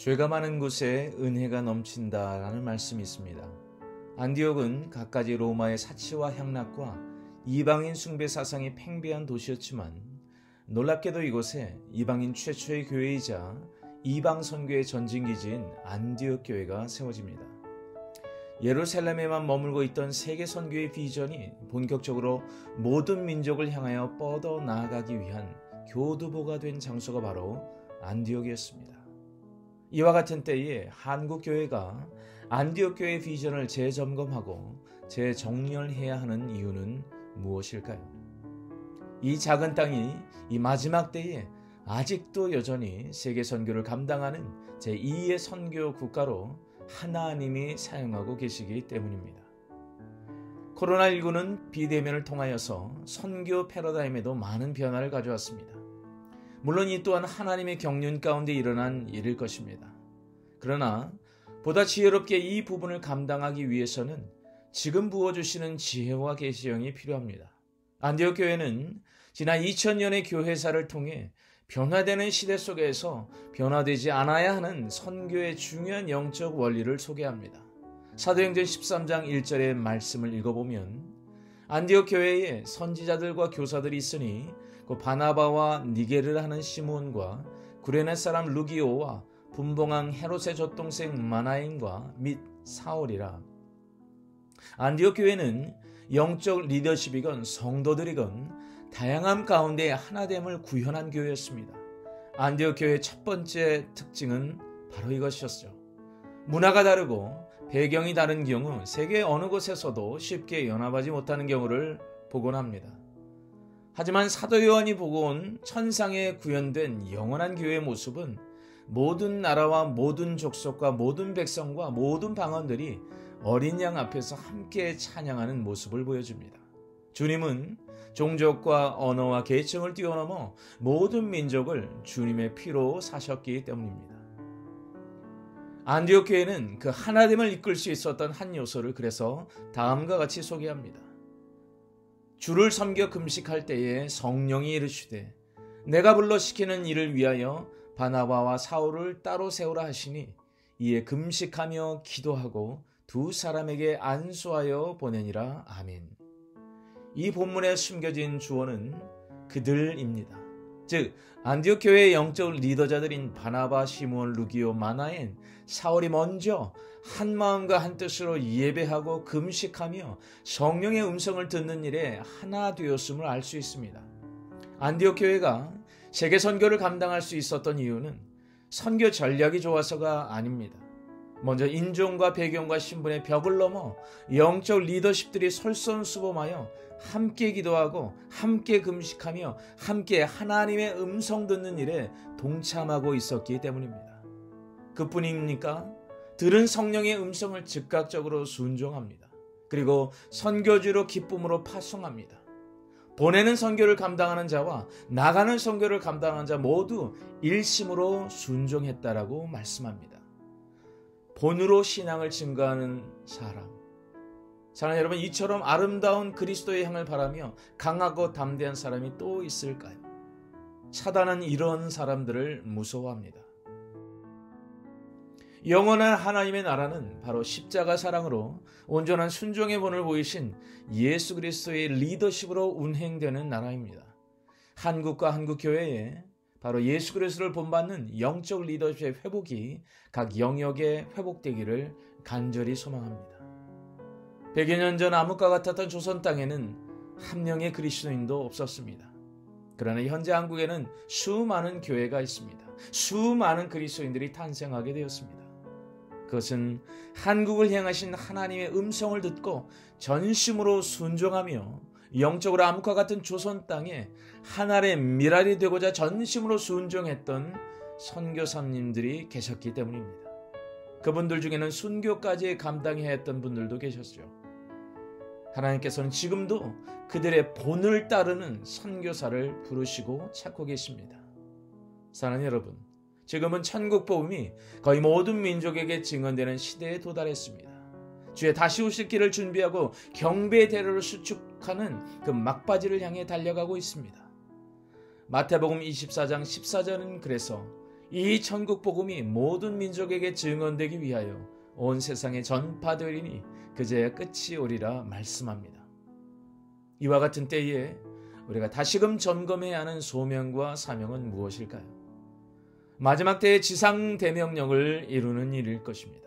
죄가 많은 곳에 은혜가 넘친다라는 말씀이 있습니다. 안디옥은 갖가지 로마의 사치와 향락과 이방인 숭배 사상이 팽배한 도시였지만 놀랍게도 이곳에 이방인 최초의 교회이자 이방 선교의 전진기지인 안디옥 교회가 세워집니다. 예루살렘에만 머물고 있던 세계 선교의 비전이 본격적으로 모든 민족을 향하여 뻗어 나아가기 위한 교두보가 된 장소가 바로 안디옥이었습니다. 이와 같은 때에 한국 교회가 안디옥 교회의 비전을 재점검하고 재정렬해야 하는 이유는 무엇일까요? 이 작은 땅이 이 마지막 때에 아직도 여전히 세계 선교를 감당하는 제2의 선교 국가로 하나님이 사용하고 계시기 때문입니다. 코로나19는 비대면을 통하여서 선교 패러다임에도 많은 변화를 가져왔습니다. 물론 이 또한 하나님의 경륜 가운데 일어난 일일 것입니다. 그러나 보다 지혜롭게 이 부분을 감당하기 위해서는 지금 부어주시는 지혜와 계시형이 필요합니다. 안디옥 교회는 지난 2000년의 교회사를 통해 변화되는 시대 속에서 변화되지 않아야 하는 선교의 중요한 영적 원리를 소개합니다. 사도행전 13장 1절의 말씀을 읽어보면 안디옥 교회에 선지자들과 교사들이 있으니 그 바나바와 니게를 하는 시몬과 구레네 사람 루기오와 분봉왕 헤롯의 젖동생 마나엔과 및 사울이라. 안디옥 교회는 영적 리더십이건 성도들이건 다양함 가운데 하나됨을 구현한 교회였습니다. 안디옥 교회의 첫 번째 특징은 바로 이것이었죠. 문화가 다르고 배경이 다른 경우 세계 어느 곳에서도 쉽게 연합하지 못하는 경우를 보곤 합니다. 하지만 사도 요한이 보고 온 천상에 구현된 영원한 교회의 모습은 모든 나라와 모든 족속과 모든 백성과 모든 방언들이 어린 양 앞에서 함께 찬양하는 모습을 보여줍니다. 주님은 종족과 언어와 계층을 뛰어넘어 모든 민족을 주님의 피로 사셨기 때문입니다. 안디옥 교회는 그 하나됨을 이끌 수 있었던 한 요소를 그래서 다음과 같이 소개합니다. 주를 섬겨 금식할 때에 성령이 이르시되 내가 불러 시키는 일을 위하여 바나바와 사울을 따로 세우라 하시니 이에 금식하며 기도하고 두 사람에게 안수하여 보내니라. 아멘. 이 본문에 숨겨진 주어는 그들입니다. 즉 안디옥 교회의 영적 리더자들인 바나바, 시몬, 루기오, 마나엔, 사울이 먼저 한 마음과 한 뜻으로 예배하고 금식하며 성령의 음성을 듣는 일에 하나 되었음을 알 수 있습니다. 안디옥 교회가 세계 선교를 감당할 수 있었던 이유는 선교 전략이 좋아서가 아닙니다. 먼저 인종과 배경과 신분의 벽을 넘어 영적 리더십들이 솔선수범하여 함께 기도하고 함께 금식하며 함께 하나님의 음성 듣는 일에 동참하고 있었기 때문입니다. 그뿐입니까? 들은 성령의 음성을 즉각적으로 순종합니다. 그리고 선교지로 기쁨으로 파송합니다. 보내는 선교를 감당하는 자와 나가는 선교를 감당하는 자 모두 일심으로 순종했다라고 말씀합니다. 본으로 신앙을 증거하는 사람. 사랑하는 여러분, 이처럼 아름다운 그리스도의 향을 바라며 강하고 담대한 사람이 또 있을까요? 사단은 이런 사람들을 무서워합니다. 영원한 하나님의 나라는 바로 십자가 사랑으로 온전한 순종의 본을 보이신 예수 그리스도의 리더십으로 운행되는 나라입니다. 한국과 한국교회에 바로 예수 그리스도를 본받는 영적 리더십의 회복이 각 영역에 회복되기를 간절히 소망합니다. 100여 년 전 암흑과 같았던 조선 땅에는 한 명의 그리스도인도 없었습니다. 그러나 현재 한국에는 수많은 교회가 있습니다. 수많은 그리스도인들이 탄생하게 되었습니다. 그것은 한국을 향하신 하나님의 음성을 듣고 전심으로 순종하며 영적으로 암흑과 같은 조선 땅에 하나의 미랄이 되고자 전심으로 순종했던 선교사님들이 계셨기 때문입니다. 그분들 중에는 순교까지 감당해야 했던 분들도 계셨죠. 하나님께서는 지금도 그들의 본을 따르는 선교사를 부르시고 찾고 계십니다. 사랑하는 여러분, 지금은 천국 복음이 거의 모든 민족에게 증언되는 시대에 도달했습니다. 주의 다시 오실 길을 준비하고 경배의 대로를 수축하는 그 막바지를 향해 달려가고 있습니다. 마태복음 24장 14절은 그래서 이 천국 복음이 모든 민족에게 증언되기 위하여 온 세상에 전파되리니 그제야 끝이 오리라 말씀합니다. 이와 같은 때에 우리가 다시금 점검해야 하는 소명과 사명은 무엇일까요? 마지막 때의 지상 대명령을 이루는 일일 것입니다.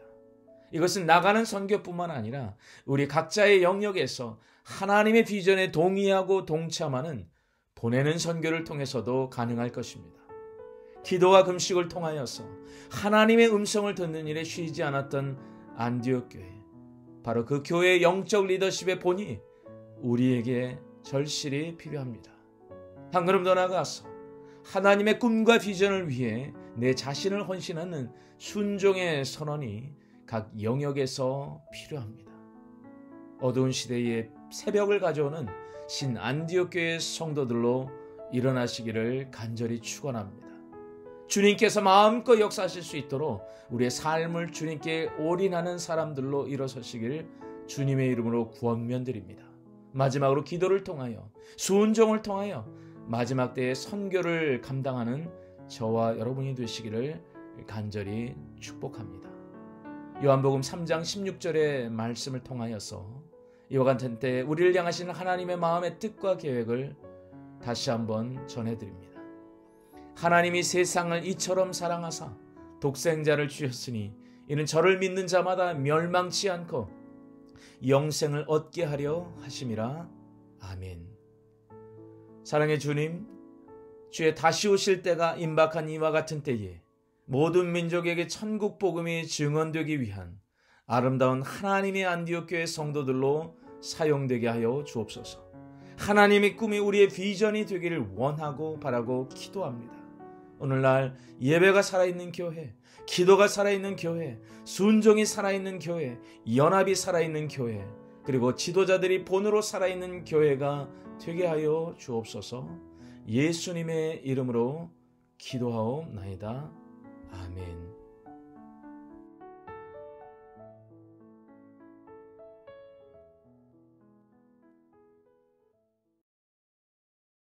이것은 나가는 선교뿐만 아니라 우리 각자의 영역에서 하나님의 비전에 동의하고 동참하는 보내는 선교를 통해서도 가능할 것입니다. 기도와 금식을 통하여서 하나님의 음성을 듣는 일에 쉬지 않았던 안디옥 교회, 바로 그 교회의 영적 리더십의 본이 우리에게 절실히 필요합니다. 한 걸음 더 나아가서 하나님의 꿈과 비전을 위해 내 자신을 헌신하는 순종의 선언이 각 영역에서 필요합니다. 어두운 시대에 새벽을 가져오는 신 안디옥 교회 성도들로 일어나시기를 간절히 축원합니다. 주님께서 마음껏 역사하실 수 있도록 우리의 삶을 주님께 올인하는 사람들로 일어서시길 주님의 이름으로 구원면드립니다. 마지막으로 기도를 통하여 순종을 통하여 마지막 때의 선교를 감당하는 저와 여러분이 되시기를 간절히 축복합니다. 요한복음 3장 16절의 말씀을 통하여서 이와 같은 때 우리를 향하시는 하나님의 마음의 뜻과 계획을 다시 한번 전해드립니다. 하나님이 세상을 이처럼 사랑하사 독생자를 주셨으니 이는 저를 믿는 자마다 멸망치 않고 영생을 얻게 하려 하심이라. 아멘. 사랑의 주님, 주의 다시 오실 때가 임박한 이와 같은 때에 모든 민족에게 천국 복음이 증언되기 위한 아름다운 하나님의 안디옥 교회 성도들로 사용되게 하여 주옵소서. 하나님의 꿈이 우리의 비전이 되기를 원하고 바라고 기도합니다. 오늘날 예배가 살아있는 교회, 기도가 살아있는 교회, 순종이 살아있는 교회, 연합이 살아있는 교회, 그리고 지도자들이 본으로 살아있는 교회가 되게 하여 주옵소서. 예수님의 이름으로 기도하옵나이다. 아멘.